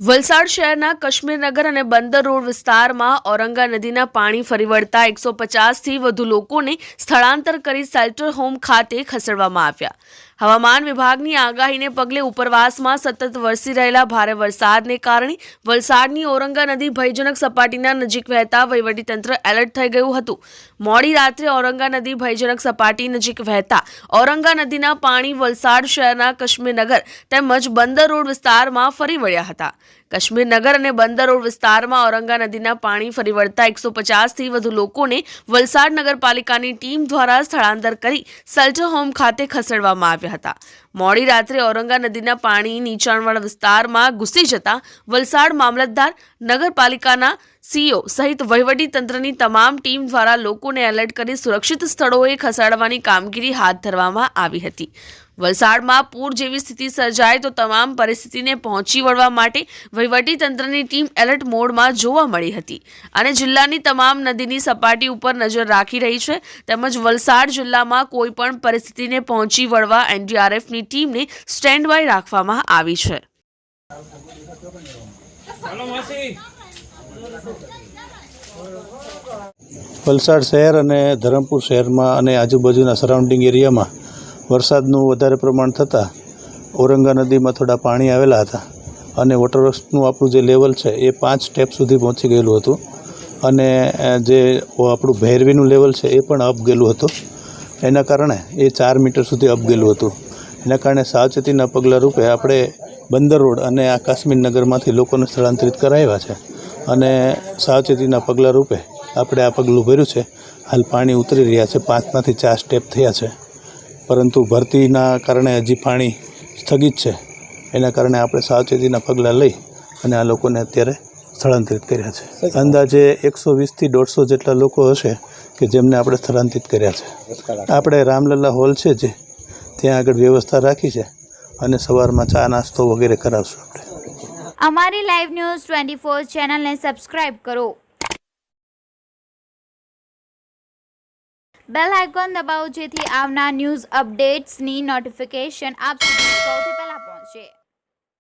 વલસાડ શહેરના કશ્મીરનગર અને બંદર રોડ વિસ્તારમાં ઔરંગા નદીના પાણી ફરી વળતા 150થી વધુ લોકોને સ્થળાંતર કરી શેલ્ટર હોમ ખાતે ખસેડવામાં આવ્યા। હવામાન વિભાગની આગાહીને પગલે ઉપરવાસમાં સતત વરસી રહેલા ભારે વરસાદને કારણે વલસાડની ઔરંગા નદી ભયજનક સપાટીના નજીક વહેતા વહીવટીતંત્ર એલર્ટ થઈ ગયું હતું। મોડી રાત્રે ઔરંગા નદી ભયજનક સપાટી નજીક વહેતા ઔરંગા નદીના પાણી વલસાડ શહેરના કશ્મીરનગર તેમજ બંદર રોડ વિસ્તારમાં ફરી વળ્યા હતા। કશ્મીરનગર અને બંદર રોડ વિસ્તારમાં ઔરંગા નદીના પાણી ફરી વળતા 150થી વધુ લોકોને વલસાડ નગરપાલિકાની ટીમ દ્વારા સ્થળાંતર કરી શેલ્ટર હોમ ખાતે ખસેડવામાં આવ્યા હતા। મોડી રાત્રે ઔરંગા નદીના પાણી નીચાણવાળા વિસ્તારમાં ઘૂસી જતા વલસાડ મામલતદાર, નગરપાલિકાના સીઓ સહિત વહીવટી તંત્રની તમામ ટીમ દ્વારા લોકોને એલર્ટ કરી સુરક્ષિત સ્થળોએ ખસેડવાની કામગીરી હાથ ધરવામાં આવી હતી। વલસાડમાં પૂર જેવી સ્થિતિ સર્જાય તો તમામ પરિસ્થિતિને પહોંચી વળવા માટે વહીવટી તંત્રની ટીમ એલર્ટ મોડમાં જોવા મળી હતી અને જિલ્લાની તમામ નદીની સપાટી ઉપર નજર રાખી રહી છે। તેમજ વલસાડ જિલ્લામાં કોઈ પણ પરિસ્થિતિને પહોંચી વળવા એનડીઆરએફની ટીમને સ્ટેન્ડ બાય રાખવામાં આવી છે। વલસાડ શહેર અને ધરમપુર શહેરમાં અને આજુબાજુના સરાઉન્ડિંગ એરિયામાં વરસાદનું વધારે પ્રમાણ થતાં ઔરંગા નદીમાં થોડા પાણી આવેલા હતા અને વોટરવર્ક્સનું આપણું જે લેવલ છે એ 5 સ્ટેપ સુધી પહોંચી ગયેલું હતું અને જે આપણું ભૈરવીનું લેવલ છે એ પણ અપ ગયેલું હતું। એના કારણે એ 4 મીટર સુધી અપ ગયેલું હતું। એના કારણે સાવચેતીના પગલાં રૂપે આપણે બંદર રોડ અને આ કાશ્મીરનગરમાંથી લોકોને સ્થળાંતરિત કરાવ્યા છે અને સાવચેતીના પગલાં રૂપે આપણે આ પગલું ભર્યું છે। હાલ પાણી ઉતરી રહ્યા છે, 5માંથી 4 સ્ટેપ થયા છે, પરંતુ ભરતીના કારણે હજી પાણી સ્થગિત છે। એના કારણે આપણે સાવચેતીના પગલાં લઈ અને આ લોકોને અત્યારે સ્થળાંતરિત કર્યા છે। અંદાજે 120થી 150 જેટલા લોકો હશે કે જેમને આપણે સ્થળાંતરિત કર્યા છે। આપણે રામલલ્લા હોલ છે જે ત્યાં આગળ વ્યવસ્થા રાખી છે અને સવારમાં ચા નાસ્તો વગેરે કરાવશું આપણે। અમારી લાઈવ ન્યૂઝ 24 ચેનલને સબસ્ક્રાઇબ કરો, બેલ આઇકોન દબાવો જેથી આવનાર ન્યૂઝ અપડેટ્સની નોટિફિકેશન આપ સુધી સૌથી પહેલા પહોંચે।